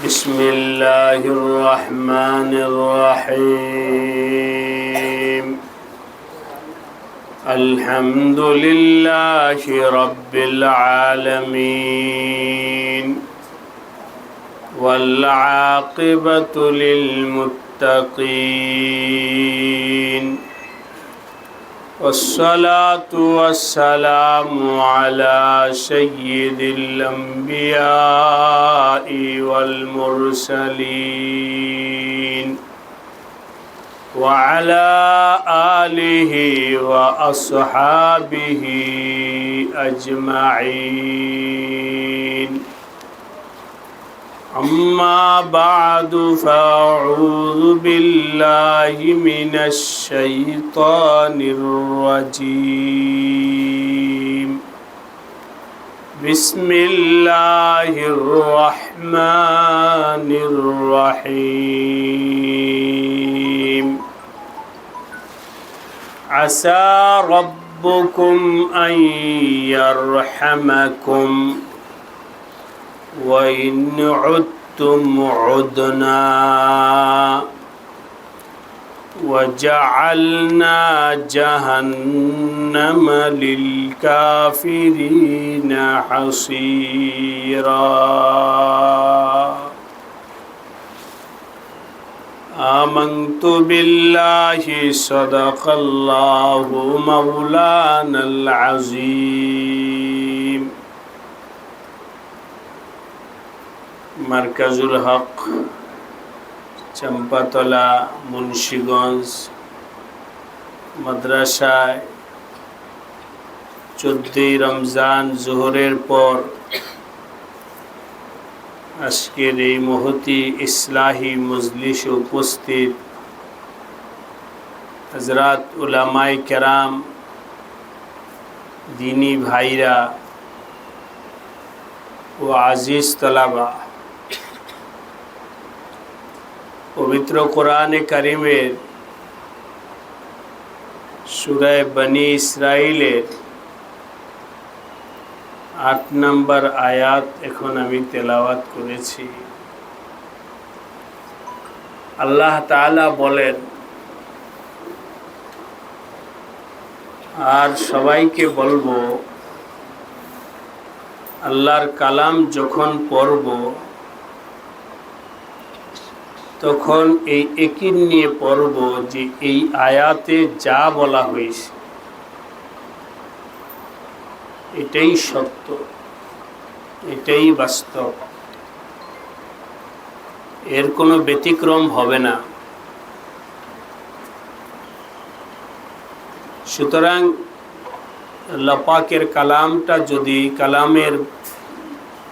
بسم الله الرحمن الرحيم الحمد لله رب العالمين والعاقبة للمتقين والصلاة والسلام على سيد الأنبياء والمرسلين وعلى آله وأصحابه أجمعين أما بعد فأعوذ بالله من الشيطان الرجيم بسم الله الرحمن الرحيم عسى ربكم أن يرحمكم وإن عدتم عدنا وجعلنا جهنم للكافرين حصيرا آمنت بالله صدق الله مولانا العظيم মার্কাজুল হক চম্পাতলা মুন্সিগঞ্জ মাদ্রাসায় 14ই রমজান জোহরের পর আজকের এই মহতি ইসলাহি মজলিসে উপস্থিত হযরত উলামায়ে কেরাম, দিনী ভাইরা ও আজিজ তলাবা, পবিত্র কোরআনে কারিমের সূরা বনী ইসরাইলের 8 নম্বর আয়াত এখন আমি তেলাওয়াত করেছি। আল্লাহ তাআলা বলেন, আর সবাইকে বলবো, আল্লাহর কালাম যখন পড়ব তখন এই একিন নিয়ে পড়ব যে এই আয়াতে যা বলা হয়েছে এটাই সত্য, এটাই বাস্তব, এর কোনো ব্যতিক্রম হবে না। সুতরাং আল্লাহ পাকের কালামটা যদি, কালামের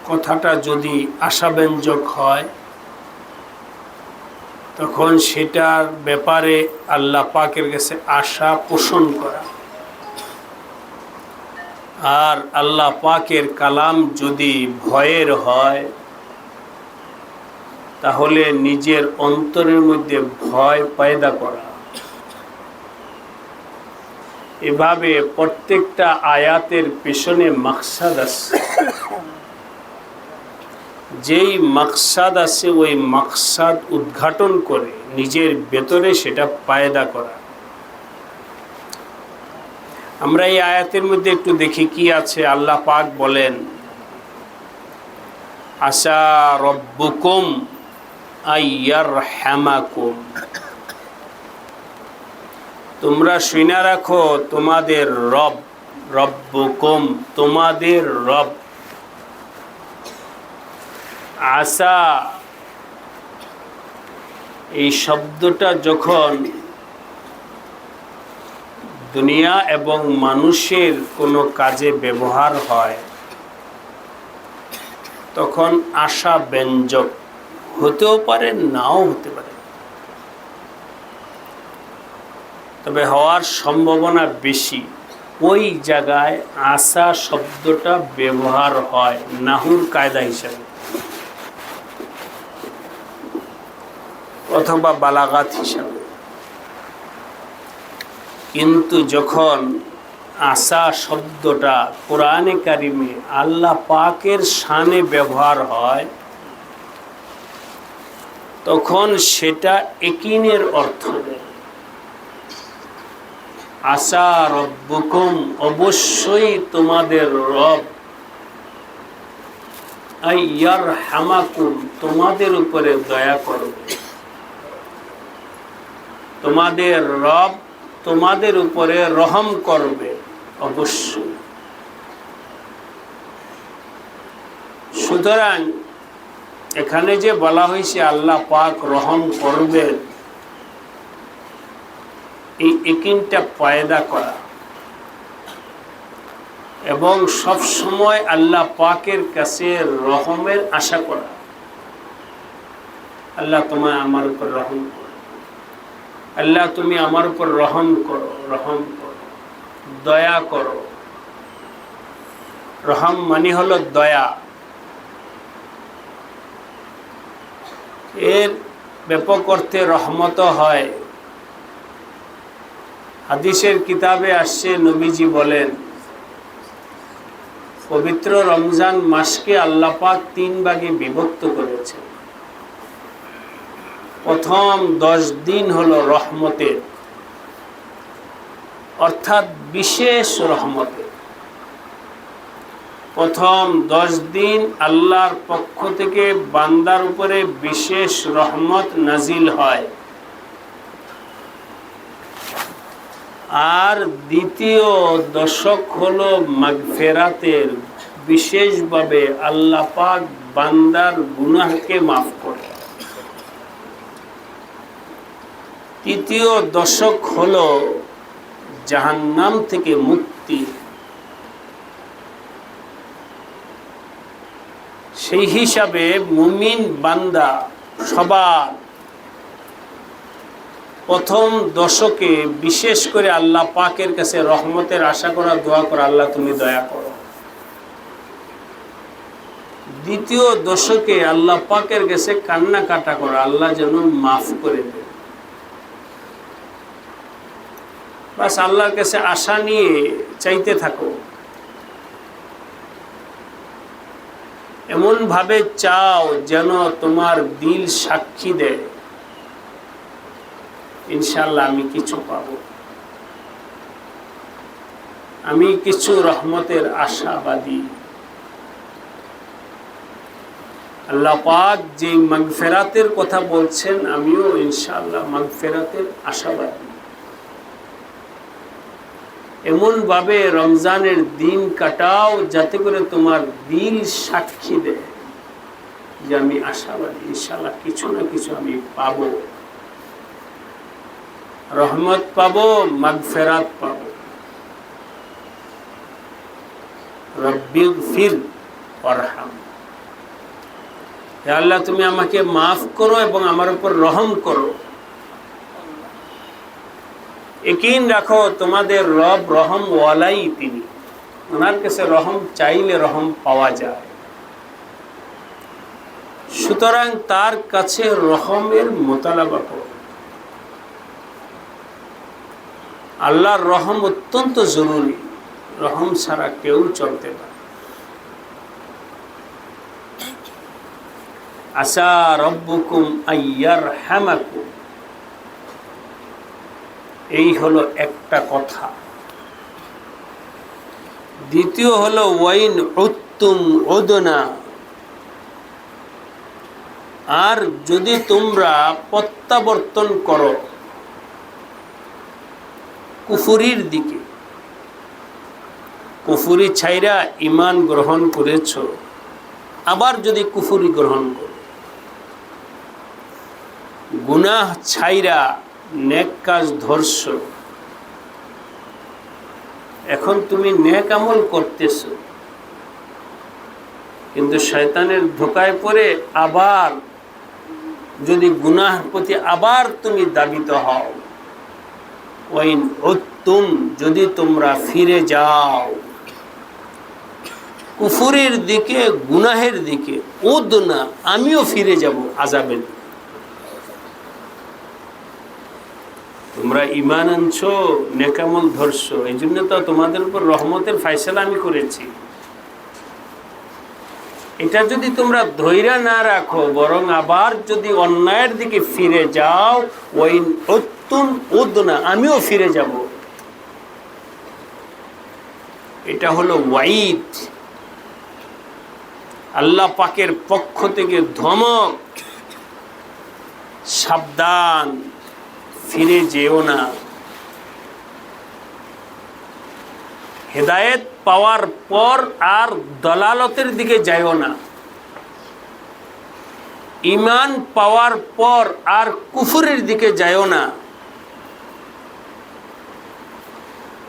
কথাটা যদি আশাব্যঞ্জক হয় তখন সেটার ব্যাপারে আল্লাহ পাকের কাছে আশা পোষণ করা, আর আল্লাহ পাকের কালাম যদি ভয়ের হয় তাহলে নিজের অন্তরের মধ্যে ভয় পয়দা করা। এভাবে প্রত্যেকটা আয়াতের পেছনে মাকসাদ আছে, যেই মাকসাদ আছে ওই মাকসাদ উদ্ঘাটন করে নিজের ভেতরে সেটা পায়দা করা। আমরা এই আয়াতের মধ্যে একটু দেখি কি আছে। আল্লাহ পাক বলেন, আসা রব্বুকুম আইয়ারহামাকুম, তোমরা শুনে রাখো তোমাদের রব, রব্বুকুম তোমাদের রব। আসা এই শব্দটা যখন দুনিয়া এবং মানুষের কোনো কাজে ব্যবহার হয় তখন আশা ব্যঞ্জক হতেও পারে, নাও হতে পারে, তবে হওয়ার সম্ভাবনা বেশি। ওই জায়গায় আশা শব্দটা ব্যবহার হয় নাহুর কায়দা হিসাবে অথবা বালাগাত হিসাবে। কিন্তু যখন আশা শব্দটা কোরআনে কারিমে আল্লাহ পাকের শানে ব্যবহার হয় তখন সেটা ইয়াকিনের অর্থ দেয়। আসা রব্বুকুম, অবশ্যই তোমাদের রব, আইয়ারহামাকুম, তোমাদের উপরে দয়া করবে। তোমাদের রব তোমাদের উপরে রহম করবে অবশ্যই। সুতরাং এখানে যে বলা হয়েছে আল্লাহ পাক রহম করবেন, এই ইয়াকিনটা পয়দা করা এবং সব সময় আল্লাহ পাকের কাছে রহমের আশা করা। আল্লাহ তোমায় আমার উপর রহম করো, আল্লাহ তুমি আমার উপর রহম করো, রহম করো, দয়া করো। রহম মানে হলো দয়া। এর ব্যাপক অর্থে রহমত হয়। হাদিসের কিতাবে আসছে, নবীজি বলেন, পবিত্র রমজান মাসকে আল্লাহ পাক 3 ভাগে বিভক্ত করেছেন। প্রথম 10 দিন হলো রহমতের, অর্থাৎ বিশেষ রহমতের। প্রথম 10 দিন আল্লাহর পক্ষ থেকে বান্দার উপরে বিশেষ রহমত নাজিল হয়। আর দ্বিতীয় দশক হলো মাগফিরাতের, বিশেষভাবে আল্লাহ পাক বান্দার গুনাহকে মাফ করে। তৃতীয় দশক হলো জাহান্নাম থেকে মুক্তি। সেই হিসাবে মুমিন বান্দা সবার প্রথম দশকে বিশেষ করে আল্লাহ পাকের কাছে রহমতের আশা করা, দোয়া করা, আল্লাহ তুমি দয়া করো। দ্বিতীয় দশকে আল্লাহ পাকের কাছে কান্নাকাটা করা, আল্লাহ যেন মাফ করে দেন। বাস আল্লাহর কাছে আশা নিয়ে চাইতে থাকো। এমন ভাবে চাও যেন তোমার দিল সাক্ষী দেয়, ইনশাআল্লাহ আমি কিছু পাবো, আমি কিছু রহমতের আশাবাদী। আল্লাহ পাক যে মাগফিরাতের কথা বলছেন, আমিও ইনশাআল্লাহ মাগফিরাতের আশাবাদী। এমন ভাবে রমজানের দিন কাটাও যাতে করে তোমার দিল সাক্ষী দেয় যে আমি আশাবাদী, ইনশাআল্লাহ কিছু না কিছু আমি পাবো, রহমত পাবো, মাগফিরাত পাবো। রব্বিগফির ওয়ারহাম, হে আল্লাহ তুমি আমাকে মাফ করো এবং আমার উপর রহম করো। ইয়াকিন রাখো তোমাদের রব রহম ওয়ালাই তিনি, ওনার কাছে রহম চাইলে রহম পাওয়া যায়। সুতরাং তার কাছে রহমের মোতালাবা করো। আল্লাহর রহম অত্যন্ত জরুরি, রহম ছাড়া কেউ চলতে পারে। আসা রব্বুকুম আইয়ারহামাকুম, এই হলো একটা কথা। দ্বিতীয় হলো ওয়াইন উত্তুম উদনা, আর যদি তোমরা প্রত্যাবর্তন করো কুফরির দিকে, কুফরি ছাইরা ঈমান গ্রহণ করেছ, আবার যদি কুফরি গ্রহণ করো, গুনাহ ছাইরা নেক কাজ ধরছ, এখন তুমি নেক আমল করতেছ, কিন্তু শয়তানের ধোকায় পড়ে আবার যদি গুনাহের প্রতি আবার তুমি দাবিত হও, ওয়াইন উত্তুম, যদি তোমরা ফিরে যাও কুফরের দিকে, গুনাহের দিকে, উদনা, আমিও ফিরে যাব আযাবের দিকে। তোমরা ঈমান আনছো, নেক আমল ধরছো, এই জন্য তো তোমাদের উপর রহমতের ফয়সালা আমি করেছি। এটা যদি তোমরা ধৈর্য না রাখো, বরং আবার যদি অন্যায়ের দিকে ফিরে যাও, ওই উত্তুম উদনা, আমিও ফিরে যাব। এটা হলো ওয়াইদ, আল্লাহ পাকের পক্ষ থেকে ধমক, সাবধান, ফিরে যেও না। হেদায়েত পাওয়ার পর আর দলালতের দিকে যাইও না। ঈমান পাওয়ার পর আর কুফরের দিকে যাইও না।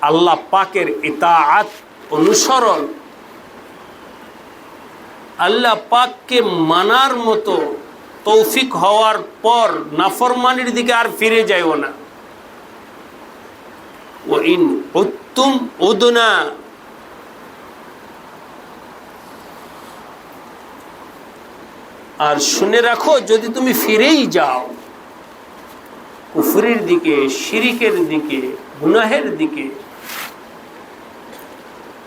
আল্লাহ পাকের ইতাআত, অনুসরণ, আল্লাহ পাককে মানার মতো তৌফিক হওয়ার পর নাফরমানির দিকে আর ফিরে যাইও না। ওয়াইন উত্তুম উদনা, আর শুনে রাখো যদি তুমি ফিরেই যাও কুফরের দিকে, শিরিকের দিকে, গুনাহের দিকে,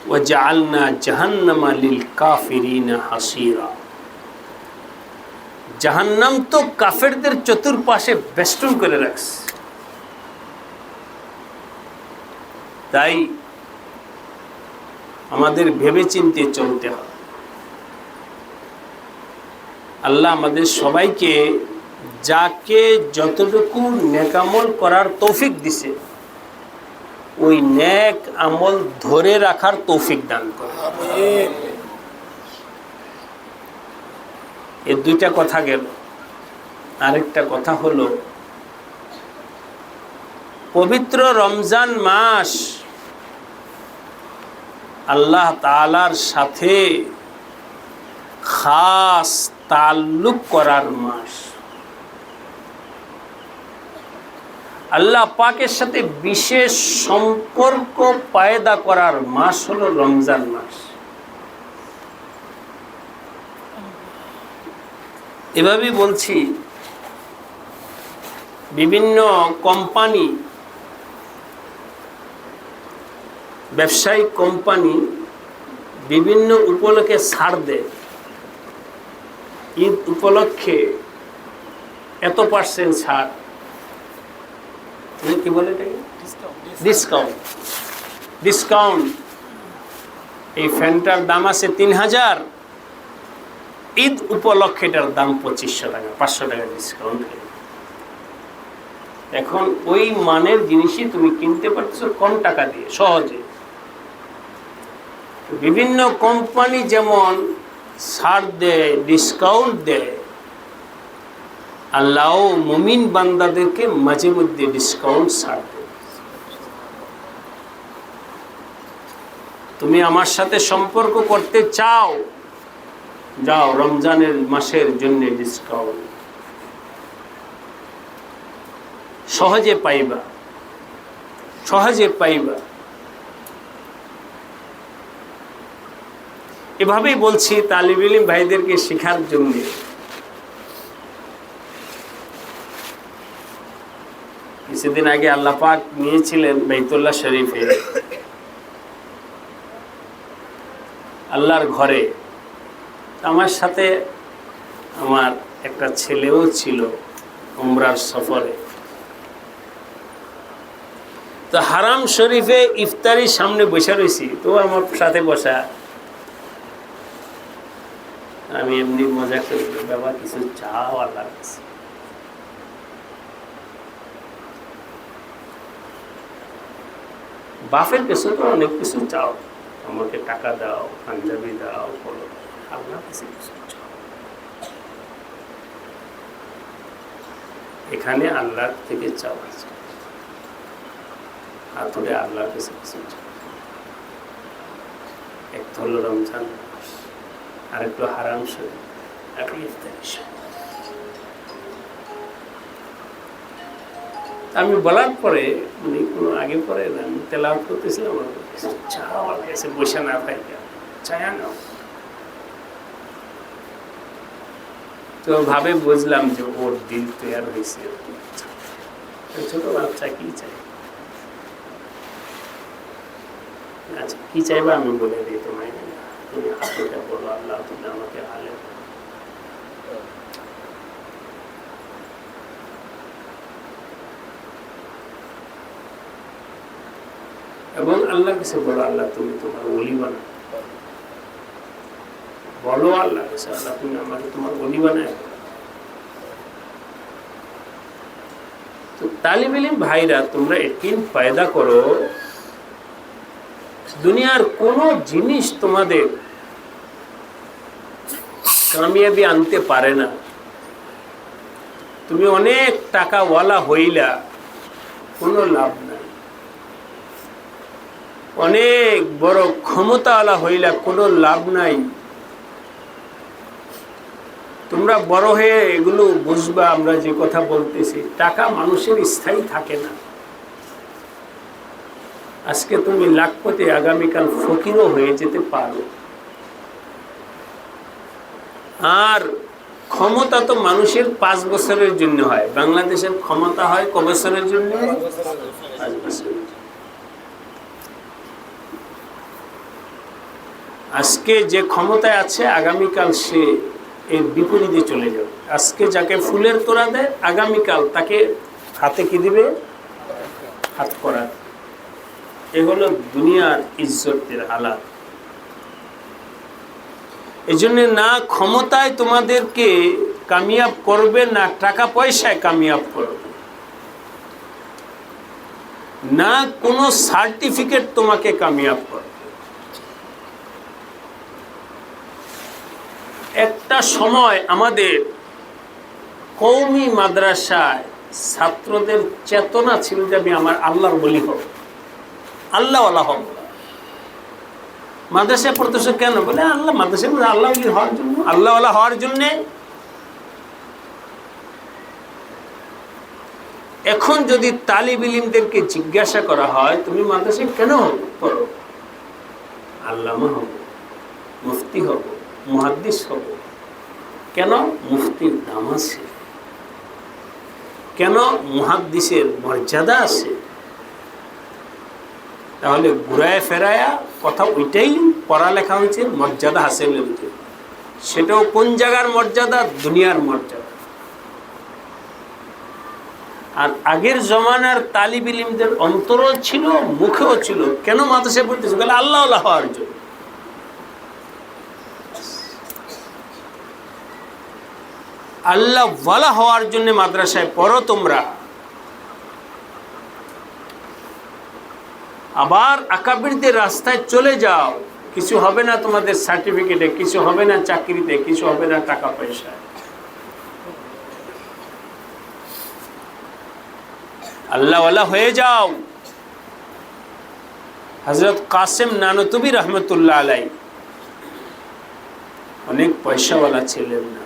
ওয়াজআলনা জাহান্নামা লিল কাফিরিনা হাসীরা, জাহান্নাম তো কাফেরদের চতুর্পাশে বেষ্টন করে রাখছে। তাই আমাদের ভেবেচিন্তে চলতে হবে। আল্লাহ আমাদের সবাইকে যাকে যতটুকু নেকামল করার তৌফিক দিছে, ওই নেক আমল ধরে রাখার তৌফিক দান করে। এই দুইটা কথা গেল। আরেকটা কথা হলো, পবিত্র রমজান মাস আল্লাহ তাআলার সাথে খাস তাল্লুক করার মাস। আল্লাহ পাকের সাথে বিশেষ সম্পর্ক পায়দা করার মাস হলো রমজান মাস। এভাবেই বলছি, বিভিন্ন কোম্পানি, ব্যবসায়িক কোম্পানি বিভিন্ন উপলক্ষে ছাড় দেয়। ঈদ উপলক্ষে এত% ছাড়, কি বলে এটাকে? ডিসকাউন্ট। ডিসকাউন্ট। এই ফ্যানটার দাম আছে 3000, ঈদ উপলক্ষে এটার দাম 2500 টাকা, 500 টাকা ডিসকাউন্ট। এখন ওই মানের জিনিসই তুমি কিনতে পারছো কম টাকা দিয়ে, সহজে। বিভিন্ন কোম্পানি যেমন ছাড় দেয়, ডিসকাউন্ট দেয়, আল্লাহ মুমিন বান্দাদেরকে মাঝে মধ্যে ডিসকাউন্ট ছাড় দেয়। তুমি আমার সাথে সম্পর্ক করতে চাও, যাও রমজানের মাসের জন্য ডিসকাউন্ট সহজে পাইবা, সহজে পাইবা। এভাবেই বলছি তালিব ইলম ভাইদেরকে শেখার জন্য। কিছুদিন আগে আল্লাহ পাক নিয়েছিলেন বাইতুল্লাহ শরীফে, আল্লাহর ঘরে। আমার সাথে আমার একটা ছেলেও ছিল উমরার সফরে। তো হারাম শরীফে ইফতারির সামনে বসে রয়েছি, তো আমার সাথে বসা। আমি এমনি মজা করি, বাবা কিছু চাও আল্লাহর কাছে। বাপের কাছে তো অনেক কিছু চাও, আমাকে টাকা দাও, পাঞ্জাবি দাও, বলো, আল্লাহর কাছে কিছু চাও। এখানে আল্লাহর থেকে চাও আছে, আতরে আল্লাহর কাছে কিছু চাও। এক তো হলো রমজান, আর একটু হারাম শরীফ, আর ইফতারি। আমি বলার পরে উনি কোনো আগে পরে না, আমি তেলাওয়াত করতেছিলাম, চাও আল্লাহর কাছে, বসে না পাই, চায়া নাও। তো ভাবে বুঝলাম যে ওর দিল তৈরি হয়েছে। ছোট বাচ্চা কি চাই, আচ্ছা কি চাইবা আমি বলে দিই তোমায়, তুমি হাতটা বলো, আল্লাহ তুমি আমাকে এবং আল্লাহর কাছে বলো, আল্লাহ তুমি তোমার ওলি বানাও। বলো আল্লাহর কাছে, আল্লাহ তুমি আমাকে তোমার ওলি বানায়। তো তালিব ইলম ভাইরা, তোমরা একদিন পয়দা করো, দুনিয়ার কোন জিনিস তোমাদের কামিয়াবি আনতে পারে না। তুমি অনেক টাকাওয়ালা হইলা, কোনো লাভ নাই। অনেক বড় ক্ষমতাওয়ালা হইলা, কোনো লাভ নাই। তোমরা বড় হয়ে এগুলো বুঝবা, আমরা যে কথা বলতেছি, টাকা মানুষের স্থায়ী থাকে না। আজকে তুমি লাখপতি, আগামীকাল ফকিরও হয়ে যেতে পারো। আর ক্ষমতা তো মানুষের 5 বছরের জন্য হয়। বাংলাদেশের ক্ষমতা হয় ক বছরের জন্য? 5 বছরের। আজকে যে ক্ষমতায় আছে, আগামীকাল সে এর বিপরীতে চলে যাবে। আজকে যাকে ফুলের তোড়া দেয়, আগামীকাল তাকে হাতে কি দিবে? হাত করা। এগুলো দুনিয়ার ইজ্জতের হালাত। এই জন্য না ক্ষমতায় তোমাদেরকে কামিয়াব করবে, না টাকা পয়সায় কামিয়াব করবে, না কোনো সার্টিফিকেট তোমাকে কামিয়াব করবে। একটা সময় আমাদের কওমি মাদ্রাসায় ছাত্রদের চেতনা ছিল যে আমি আমার আল্লাহর বলি হব, আল্লাহওয়ালা হব। মাদ্রাসায় পড়তেছে কেন? বলে আল্লাহ, মাদ্রাসায় আল্লাহ হওয়ার জন্য, আল্লাহওয়ালা হওয়ার জন্যে। এখন যদি তালিব ইলমদেরকে জিজ্ঞাসা করা হয়, তুমি মাদ্রাসায় কেন পড়ো? আল্লামা হব, মুফতি হব, মুহাদ্দিস হব। কেন? মুফতির দাম আছে। কেন? মুহাদ্দিসের মর্যাদা আছে। তাহলে ঘুরায় ফেরায়া কথা ওইটাই, পড়ালেখা হয়েছে মর্যাদা হাসিলের জন্য। সেটাও কোন জায়গার মর্যাদা? দুনিয়ার মর্যাদা। আর আগের জমানার তালিব ইলমদের অন্তরও ছিল, মুখেও ছিল। কেন মাদ্রাসায় পড়তেছে? বলে আল্লাহওয়ালা হওয়ার জন্য। আল্লাহওয়ালা হওয়ার জন্য মাদ্রাসায় পড়ো তোমরা। আবার আকাবিরদের রাস্তায় চলে যাও, কিছু হবে না তোমাদের সার্টিফিকেটে, কিছু হবে না চাকরিতে, কিছু হবে না টাকা পয়সায়। আল্লাহওয়ালা হয়ে যাও। হযরত কাসেম নানতুবি রহমতুল্লাহ আলাইহি অনেক পয়সাওয়ালা ছিলেন না,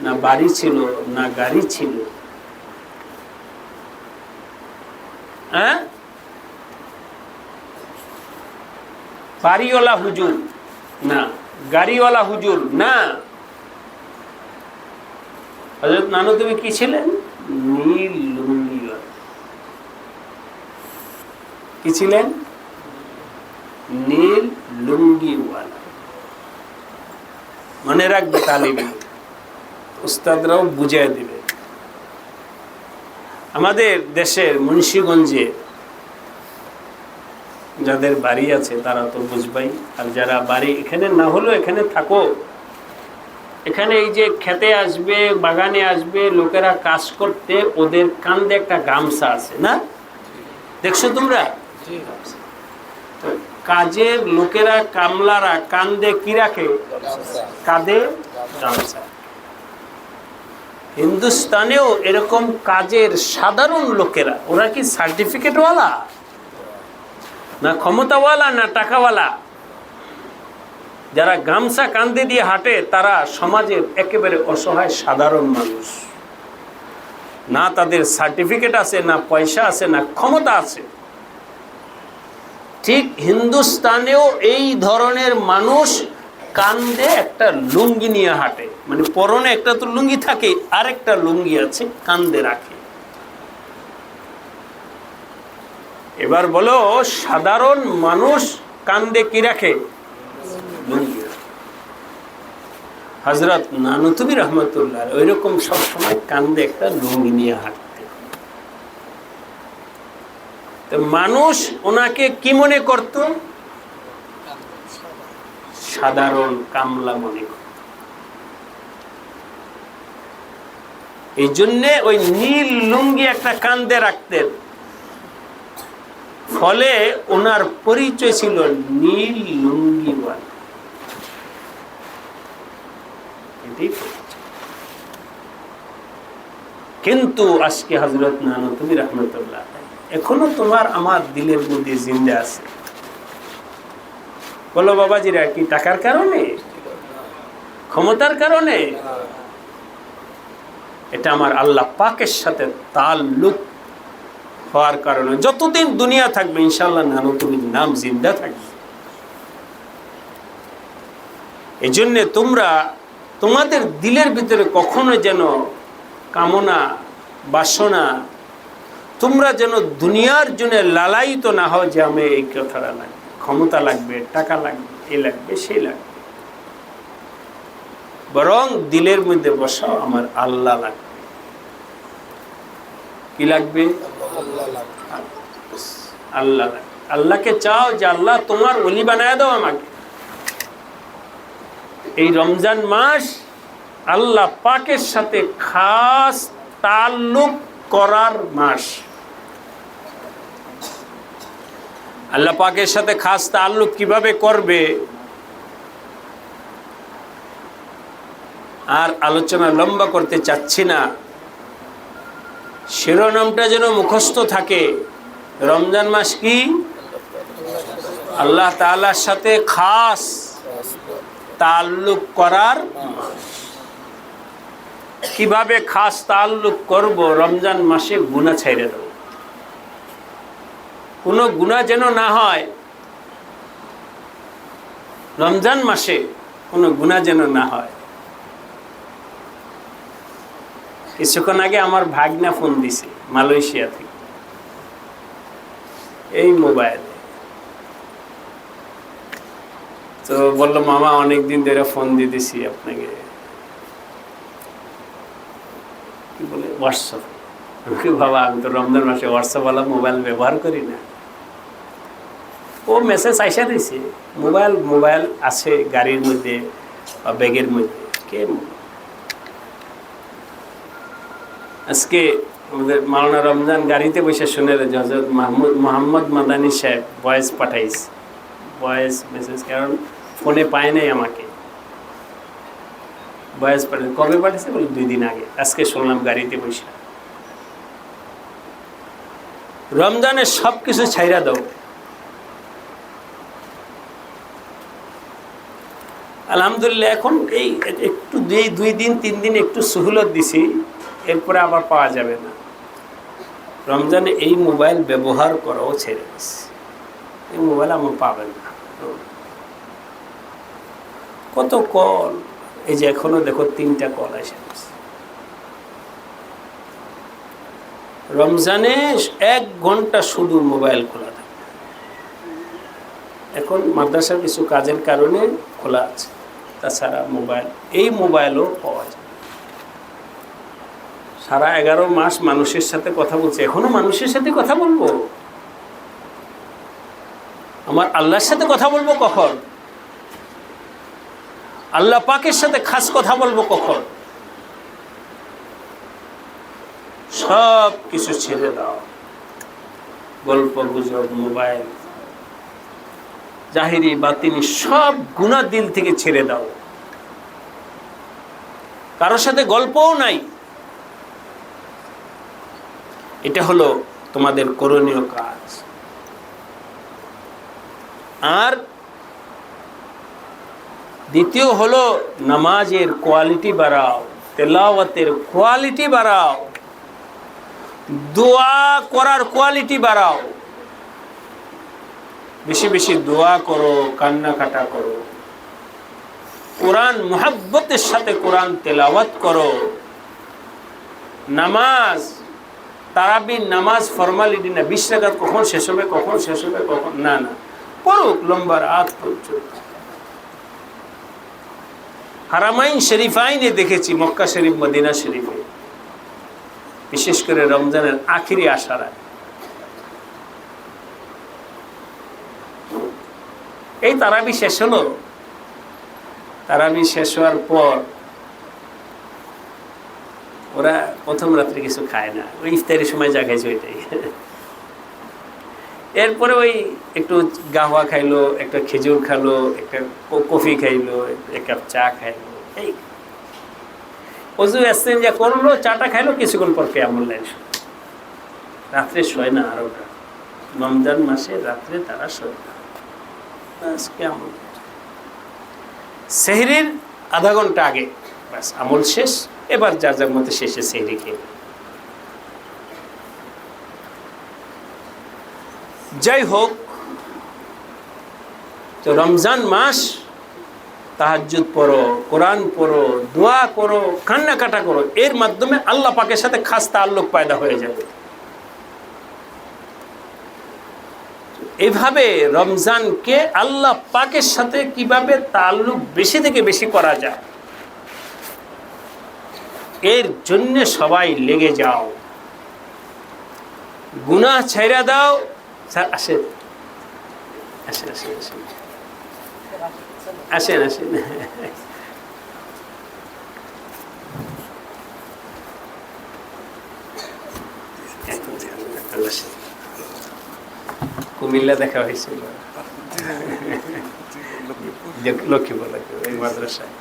না বাড়ি ছিল, না গাড়ি ছিল। হ্যাঁ, বাড়িওয়ালা হুজুর না, গাড়িওয়ালা হুজুর না। হযরত নানতুবি কি ছিলেন? নীল লুঙ্গিওয়ালা। কি ছিলেন? নীল লুঙ্গিওয়ালা। মনে রাখবে তালিব, উস্তাদরাও বুঝিয়ে দিবে। আমাদের দেশের মুন্সিগঞ্জে যাদের বাড়ি আছে তারা তো বুঝবাই। আর যারা বাড়ি এখানে না হলেও এখানে থাকো, এখানে এই যে খেতে আসবে, বাগানে আসবে লোকেরা কাজ করতে, ওদের কাঁধে একটা গামছা আছে না? দেখছো তোমরা? তো কাজের লোকেরা, কামলারা কাঁধে কি রাখে? কাঁধে গামছা। হিন্দুস্তানেও এরকম কাজের সাধারণ লোকেরা, ওরা কি সার্টিফিকেটওয়ালা, না ক্ষমতাওয়ালা, না টাকাওয়ালা? যারা গামছা কাঁধে দিয়ে হাঁটে তারা সমাজের একেবারে অসহায় সাধারণ মানুষ। না তাদের সার্টিফিকেট আছে, না পয়সা আছে, না ক্ষমতা আছে। ঠিক হিন্দুস্তানেও এই ধরনের মানুষ কাঁধে একটা লুঙ্গি নিয়ে হাঁটে, মানে পরনে একটা তো লুঙ্গি থাকে, আরেকটা লুঙ্গি আছে কাঁধে রাখে। এবার বলো, সাধারণ মানুষ কাঁধে কি রাখে? লুঙ্গি। হযরত নানুতুবি রহমতুল্লাহ ওইরকম সবসময় কাঁধে একটা লুঙ্গি নিয়ে হাঁটতে। তো মানুষ ওনাকে কি মনে করত? সাধারণ কামলা মনে করত। এই জন্যে ওই নীল লুঙ্গি একটা কান্দে রাখতেন, ফলে ওনার পরিচয় ছিল নীল লুঙ্গিওয়ালা। কিন্তু আজকে হযরত নানতুবি রাহমাতুল্লাহ এখনো তোমার আমার দিলের মধ্যে জিন্দা আছে। বলো বাবাজিরা, কি টাকার কারণে, ক্ষমতার কারণে? এটা আমার আল্লাহ পাকের সাথে তাল্লুক হওয়ার কারণে। যতদিন দুনিয়া থাকবে ইনশাআল্লাহ নানতুবির নাম জিন্দা থাকবে। এই জন্যে তোমরা তোমাদের দিলের ভিতরে কখনো যেন কামনা বাসনা, তোমরা যেন দুনিয়ার জন্য লালায়িত না হও যে আমি এই কথাটা লাগবে, ক্ষমতা লাগবে, টাকা লাগবে, এ লাগবে, সেই লাগবে। বরং দিলের মধ্যে বসাও আমার আল্লাহ লাগবে। কি লাগবে? আল্লাহ লাগবে। আল্লাহকে চাও যে আল্লাহ তোমার ওলি বানায় দাও আমাকে। এই রমজান মাস আল্লাহ পাকের সাথে খাস তাল্লুক করার মাস। আল্লাহ পাকের সাথে খাস তাল্লুক কিভাবে করবে আর আলোচনা লম্বা করতে চাচ্ছি না। শিরোনামটা যেন মুখস্থ থাকে। রমজান মাস কি? আল্লাহ তাআলার সাথে খাস তাল্লুক করার মাস। কিভাবে খাস তাল্লুক করব? রমজান মাসে গুনাহ ছেড়ে দেব। কোনো গুনাহ যেন না হয়। রমজান মাসে কোনো গুনাহ যেন না হয়। কিছুক্ষণ আগে আমার ভাগনা ফোন দিছে মালয়েশিয়া থেকে, এই মোবাইলে। তো বললো মামা অনেকদিন ধরে ফোন দিতেছি আপনাকে, কি বলে হোয়াটসঅ্যাপ। বাবা আমি তো রমজান মাসে হোয়াটসঅ্যাপওয়ালা মোবাইল ব্যবহার করি না। ও মেসেজ আইসা দিছে, মোবাইল আছে গাড়ির মধ্যে বা ব্যাগের মধ্যে। কে? আজকে আমাদের মাওলানা রমজান গাড়িতে বসে শুনে যে হযরত মোহাম্মদ মাদানী সাহেব ভয়েস পাঠাইছে, ভয়েস মেসেজ, কারণ ফোনে পায় নাই আমাকে। ভয়েস পাঠাইছে। কবে পাঠিয়েছে? বলে 2 দিন আগে। আজকে শুনলাম গাড়িতে বসে। রমজানের সব কিছু ছাইরা দাও। আলহামদুলিল্লাহ এখন এই একটু 2 দিন 3 দিন একটু সহুলত দিছি, এরপরে আবার পাওয়া যাবে না। রমজানে এই মোবাইল ব্যবহার করাও ছেড়ে দিচ্ছে। এই মোবাইল আমার পাবেন না। কত কল! এই যে এখনো দেখো 3টা কল আসে। রমজানে 1 ঘন্টা শুধু মোবাইল খোলা থাকে। এখন মাদ্রাসার কিছু কাজের কারণে খোলা আছে, তাছাড়া মোবাইল, এই মোবাইলও পাওয়া যায়। সারা 11 মাস মানুষের সাথে কথা বলছে, এখনো মানুষের সাথে কথা বলবো? আমার আল্লাহর সাথে কথা বলবো কখন? আল্লাহ পাকের সাথে খাস কথা বলবো কখন? সব কিছু ছেড়ে দাও। গল্প গুজব, মোবাইল, জাহিরি বাতিনি সব গুনাহ দিল থেকে ছেড়ে দাও। কারোর সাথে গল্পও নাই। এটা হলো তোমাদের করণীয় কাজ। আর দ্বিতীয় হলো নামাজের কোয়ালিটি বাড়াও, তেলাওয়াতের কোয়ালিটি বাড়াও, দোয়া করার কোয়ালিটি বাড়াও। বেশি বেশি দোয়া করো, কান্নাকাটা করো, কোরআন মুহাব্বতের সাথে কোরআন তেলাওয়াত করো। নামাজ, তারাবির নামাজ ফরমালিটি না, 20 রাকাত কখন শেষ হবে, কখন শেষ হবে, কখন না, পড়ুক লম্বা রাত পর্যন্ত। হারামাইন শরীফাইনে দেখেছি, মক্কা শরীফ, মদিনা শরীফে, বিশেষ করে রমজানের আখিরি আশারায় এই তারাবি শেষ হলো, তারাবি শেষ হওয়ার পর ওরা প্রথম রাত্রে কিছু খায় না, ওই ইফতারের সময় যা খাইছে ওইটাই। এরপরে ওই একটু গাওয়া খাইলো, একটা খেজুর খালো, একটা কফি খাইলো, এক কাপ চা খাইলো, এই অজু ইস্তেঞ্জা করলো, চাটা খাইলো, কিছুক্ষণ পর কিয়ামুল লাইল। রাত্রে শোয় না আরো, রমজান মাসে রাত্রে তারা শোয় না। সেহরির আধা ঘন্টা আগে ব্যাস আমল শেষ, এবার যার যার মধ্যে শেষে সেহরি খেয়ে। যাই হোক, তো রমজান মাস তাহাজ্জুদ পড়ো, কোরআন পড়ো, দোয়া করো, কান্নাকাটা করো, এর মাধ্যমে আল্লাহ পাকের সাথে খাস তাআল্লুক পয়দা হয়ে যাবে। এইভাবে রমজানকে আল্লাহ পাকের সাথে কিভাবে তাআল্লুক বেশি থেকে বেশি করা যায়, এর জন্য সবাই লেগে যাও। গুনাহ ছাইরা দাও। স্যার আসেন আসেন আসেন আসেন আসেন আসেন। কুমিল্লা দেখা হয়েছিল, লক্ষ্মীপুর এই মাদ্রাসায়।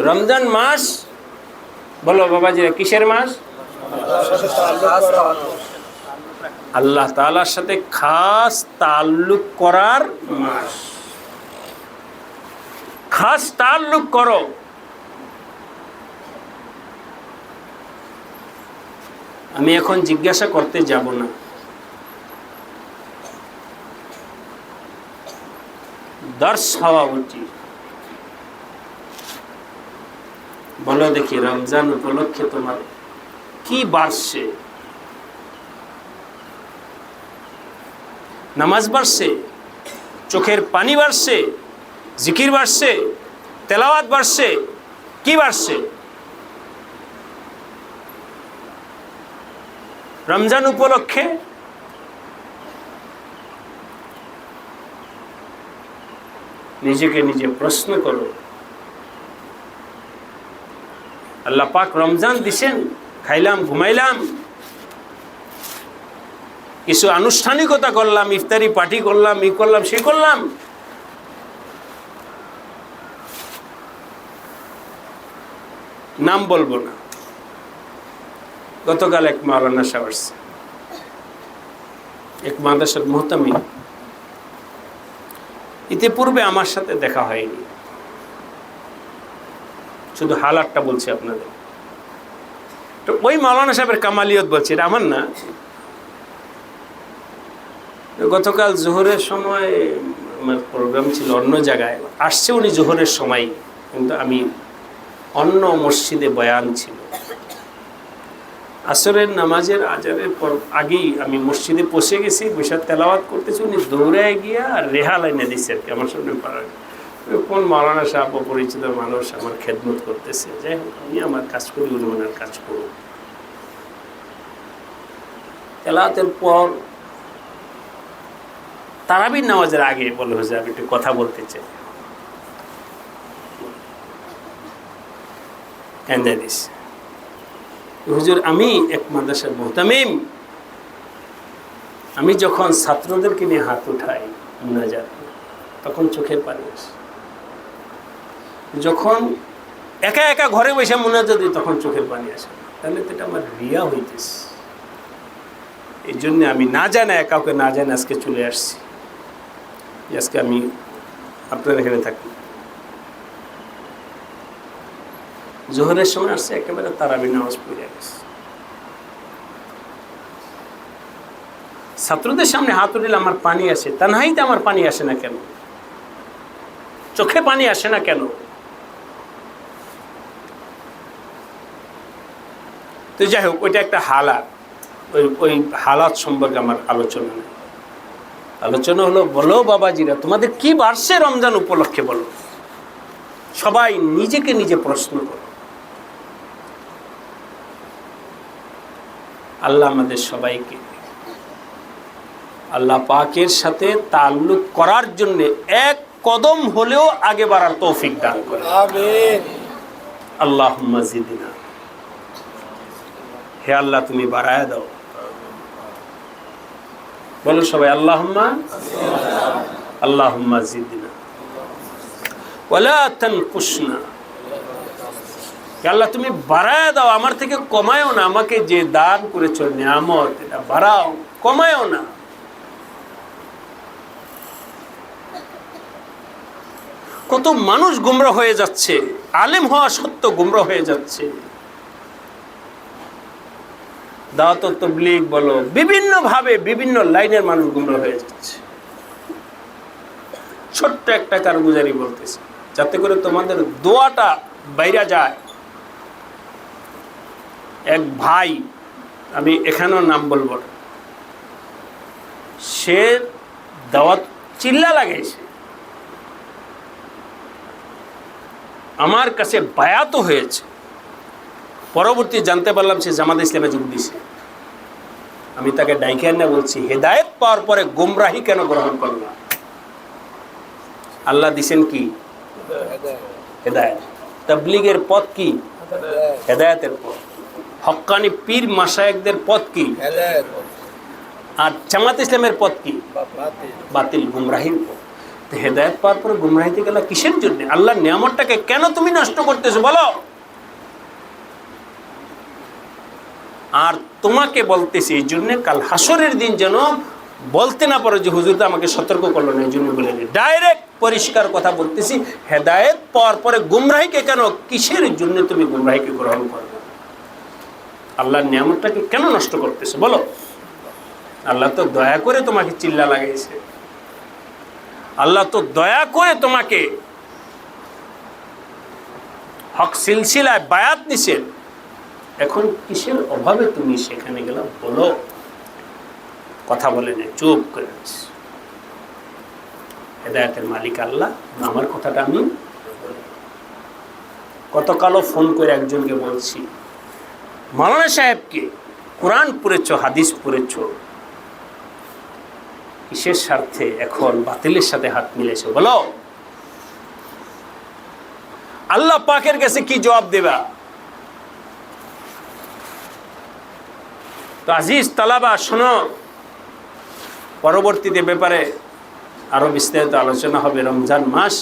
রমজান মাস বলো বাবাজি, কিসের মাস? আল্লাহ তাআলার সাথে খাস তাআল্লুক করার মাস। খাস তাআল্লুক করো। আমি এখন জিজ্ঞাসা করতে যাব না, দর্শ হওয়া উচিত। বলো দেখি, রমজান উপলক্ষে তোমার কি বাড়ছে? নামাজ বাড়ছে, চোখের পানি বাড়ছে, জিকির বাড়ছে, তেলাওয়াত বাড়ছে, কি বাড়ছে? রমজান উপলক্ষে নিজেকে নিজে প্রশ্ন করো। আল্লাহ পাক রমজান দিছেন, খাইলাম, ঘুমাইলাম, কিছু আনুষ্ঠানিকতা করলাম, ইফতারি পার্টি করলাম, ই করলাম, সে করলাম, নাম বলবো না। গতকাল এক মাওলানা সাহেব আসছে, এক মাদ্রাসার মুহতামি। ইতিপূর্বে আমার সাথে দেখা হয়নি, শুধু হালাতটা বলছি আপনাদের। তো ওই মাওলানা সাহেবের কামালিয়ত বলছে, এটা আমার না। গতকাল জোহরের সময় আমার প্রোগ্রাম ছিল অন্য জায়গায়, আসছে উনি জোহরের সময়, কিন্তু আমি অন্য মসজিদে বয়ান ছিল। আসরের নামাজের আজানের পর আগেই আমি মসজিদে পৌঁছে গেছি, বৈশাখ তেলাওয়াত করতেছি, উনি দৌড়ায় গিয়া রেহাল এনে দিচ্ছে আর কি আমার সামনে পাড়ার। কোন মাওলানা সাহেব, অপরিচিত মানুষ, আমার খেদমত করতেছে। যাই হোক, আমি আমার কাজ করি, উনি ওনার কাজ করব। তেলাওয়াতের পর তারাবির নামাজের আগে বলে হয়েছে আমি একটু কথা বলতে চাই। হুজুর, আমি এক মাদ্রাসার মুহতামিম, আমি যখন ছাত্রদেরকে নিয়ে হাত উঠাই মুনাজাত, তখন চোখের পানি আসে। যখন একা একা ঘরে বসে মুনাজাত দিই, তখন চোখের পানি আসে। তাহলে তো এটা আমার রিয়া হইতেছে। এই জন্য আমি না জানা, কাউকে না জানা আজকে চলে আসছি। আজকে আমি আপনার এখানে থাকি। জোহরের সময় আসছে, একেবারে তারাবি নামাজ পড়ে গেছে। ছাত্রদের সামনে হাত উঠলে আমার পানি আসে, তানহাইতে আমার পানি আসে না কেন? চোখে পানি আসে না কেন? তো যাই হোক, ওইটা একটা হালাত। ওই হালাত সম্পর্কে আমার আলোচনা নেই। আলোচনা হলো, বলো বাবাজিরা, তোমাদের কি বাড়ছে রমজান উপলক্ষে? বলো। সবাই নিজেকে নিজে প্রশ্ন করো। আল্লাহ আমাদের সবাইকে আল্লাহ পাকের সাথে তাল্লুক করার জন্য এক কদম হলেও আগে বাড়ার তৌফিক দান করে। আমিন। আল্লাহুম্মা জিদনা, হে আল্লাহ তুমি বাড়ায় দাও। বলো সবাই আল্লাহুম্মা আল্লাহুম্মা জিদনা ওয়ালা তানকুসনা, হে আল্লাহ তুমি বাড়ায় দাও, আমার থেকে কমায়ও না। আমাকে যে দান করেছো নিয়ামত, এটা বাড়াও, কমায়ও না। কত মানুষ গুমরা হয়ে যাচ্ছে, আলেম হওয়া সত্ত্বেও গুমরা হয়ে যাচ্ছে। দাওয়াত ও তাবলীগ বলো, বিভিন্ন ভাবে বিভিন্ন লাইনের মানুষ গুমরা হয়ে যাচ্ছে। ছোট্ট একটা কারগুজারি বলতেছি, যাতে করে তোমাদের দোয়াটা বাইরে যায়। এক ভাই, আমি এখানেও নাম বলবো না, সে দাওয়াত চিল্লা লাগাইছে, আমার কাছে বায়াতও হয়েছে। পরবর্তী জানতে পারলাম সে জামাত ইসলামে যোগ দিছে। আমি তাকে ডাইকে না বলছি, হেদায়েত পাওয়ার পরে গোমরাহি কেন গ্রহণ করলাম? আল্লাহ দিছেন কি? হেদায়েত। তাবলীগের পথ কি? হেদায়েতের পথ। হক্কানি পীর মাশায়েখদের পথ কি? হেদায়েত। আর জামাত ইসলামের পথ কি? বাতিল, গুমরাহির পথ। তো হেদায়েত পাওয়ার পরে গুমরাহিতে গেলা কিসের জন্য? আল্লাহর নিয়ামতটাকে কেন তুমি নষ্ট করতেছো বলো? আর তোমাকে বলতেছি এই জন্য, কাল হাসরের দিন যেন বলতে না পারো যে হুজুর তো আমাকে সতর্ক করলো না, এই জন্য বলে নি। ডাইরেক্ট পরিষ্কার কথা বলতেছি, হেদায়েত পাওয়ার পরে গুমরাহিকে কেন, কিসের জন্য তুমি গুমরাহিকে গ্রহণ করবে? আল্লাহর নিয়ামতটাকে কেন নষ্ট করতেছো বলো? আল্লাহ তো দয়া করে তোমাকে চিল্লা লাগাইছে, আল্লাহ তো দয়া করে তোমাকে হক সিলসিলায় বায়াত নিছেন। এখন কিসের অভাবে তুমি সেখানে গেলা বলো? কথা বলে নেই, চুপ করে আছিস। হেদায়েতের মালিক আল্লাহ, আমার কথাটা আমি গতকালও ফোন করে একজনকে বলছি, মাওলানা সাহেবকে কোরআন পড়েছ, হাদিস পড়েছ, কিসের স্বার্থে এখন বাতিলের সাথে হাত মিলেছে বলো? আল্লাহ পাকের কাছে কি জবাব দেবা? তো আজিজ তালাবা শোনো, পরবর্তীতে ব্যাপারে আরো বিস্তারিত আলোচনা হবে। রমজান মাস,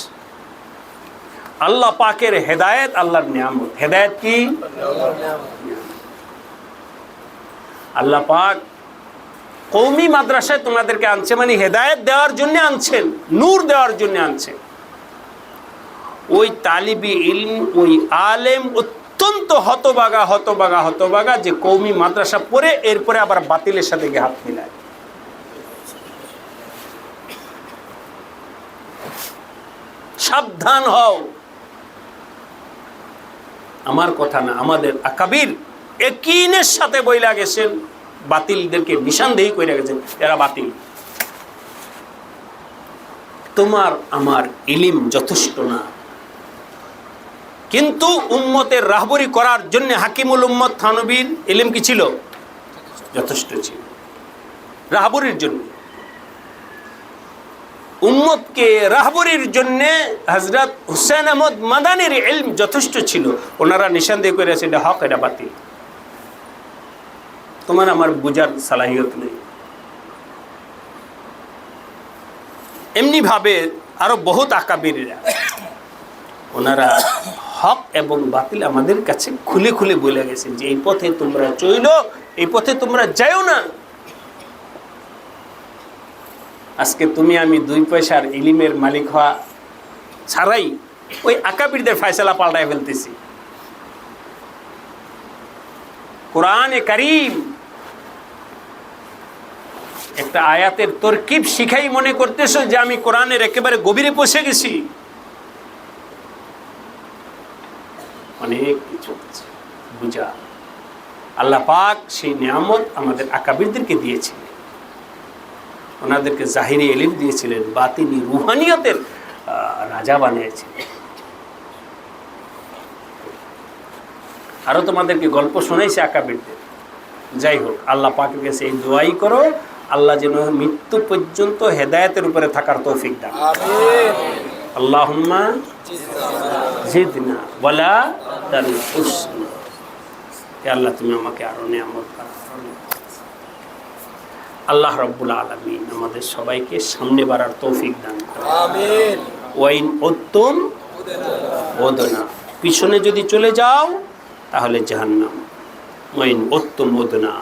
আল্লাহ পাকের হেদায়েত, আল্লাহর নিয়ামত। হেদায়েত কি? আল্লাহ পাক কওমি মাদ্রাসায় তোমাদেরকে আনছে, মানে হেদায়েত দেওয়ার জন্য আনছেন, নূর দেওয়ার জন্য আনছেন। ওই তালিবি ইলম, ওই আলেম অত্যন্ত হতবাগা হতবাগা হতবাগা যে কওমি মাদ্রাসা পড়ে এরপরে আবার বাতিলের সাথে গিয়ে হাত মিলায়। সাবধান হও। আমার কথা না, আমাদের আকাবির ইয়াকিনের সাথে বইলা গেছেন, বাতিলদেরকে নিশানদেহি করে গেছেন, এরা বাতিল। তোমার আমার ইলম যথেষ্ট না, কিন্তু উম্মতের রাহবরি করার জন্য হাকিমুল উম্মত থানবীর ইলম কি ছিল? যথেষ্ট ছিল রাহবরির জন্য। উম্মতকে রাহবরির জন্য হযরত হুসাইন আহমদ মাদানির ইলম যথেষ্ট ছিল। ওনারা নিশানদেহি করে আছে এটা হক, এটা বাতিল। তোমার আমার বুঝার সালাহিয়ত নেই। এমনি ভাবে আরো বহুত আকাবিররা, ওনারা হক এবং বাতিল আমাদের কাছে খুলে খুলে বলে গেছে যে এই পথে তোমরা চইলো, এই পথে তোমরা যাও না। আজকে তুমি আমি 2 পয়সার ইলিমের মালিক হওয়া ছাড়াই ওই আকাবিরদের ফয়সালা পাল্টায় ফেলতেছি। কোরআনে কারীম একটা আয়াতের তরকিব শিখাই মনে করতেছো যে আমি কোরআনের একেবারে গভীরে পৌঁছে গেছি। অনেক কিছু আছে বুঝা। আল্লাহ পাক সেই নিয়ামত আমাদের আকাবিরদেরকে দিয়েছিলেন, ওনাদেরকে জাহিরি ইলম দিয়েছিলেন, বাতিনি রুহানিয়তের রাজা বানিয়েছিলেন। আরো তোমাদেরকে গল্প শোনাইছে আকাবিরদের। যাই হোক, আল্লাহ পাকের কাছে এই দোয়াই করো, আল্লাহ যেন মৃত্যু পর্যন্ত হেদায়েতের উপরে থাকার তৌফিক দান। আল্লাহুম্মা জিদনা ওয়ালা তানকুসনা। হে আল্লাহ, তুমি আমাকে আরো নিয়ামত দাও। আল্লাহ রাব্বুল আলামিন আমাদের সবাইকে সামনে বাড়ার তৌফিক দান করুন। আমিন। ওয়াইন উত্তম ওদনা, পিছনে যদি চলে যাও তাহলে জাহান্নাম। ওয়াইন উত্তম ওদনা,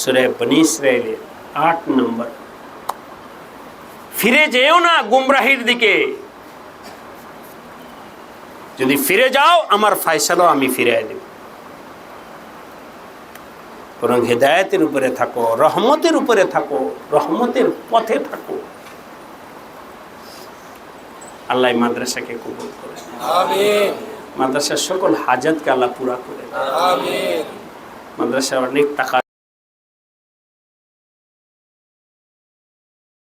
সূরা বনী ইসরাঈলের 8 নম্বর। ফিরে যেও না গুমরাহির দিকে, যদি ফিরে যাও আমার ফয়সালা আমি ফিরিয়ে দেব। বরং হেদায়েতের উপরে থাকো, রহমতের উপরে থাকো, রহমতের পথে থাকো। আল্লাহ মাদ্রাসাকে কবুল করে, আমিন। মাদ্রাসার সকল হাজাতকে আল্লাহ পুরা করে, আমিন। মাদ্রাসা অনেক টাকা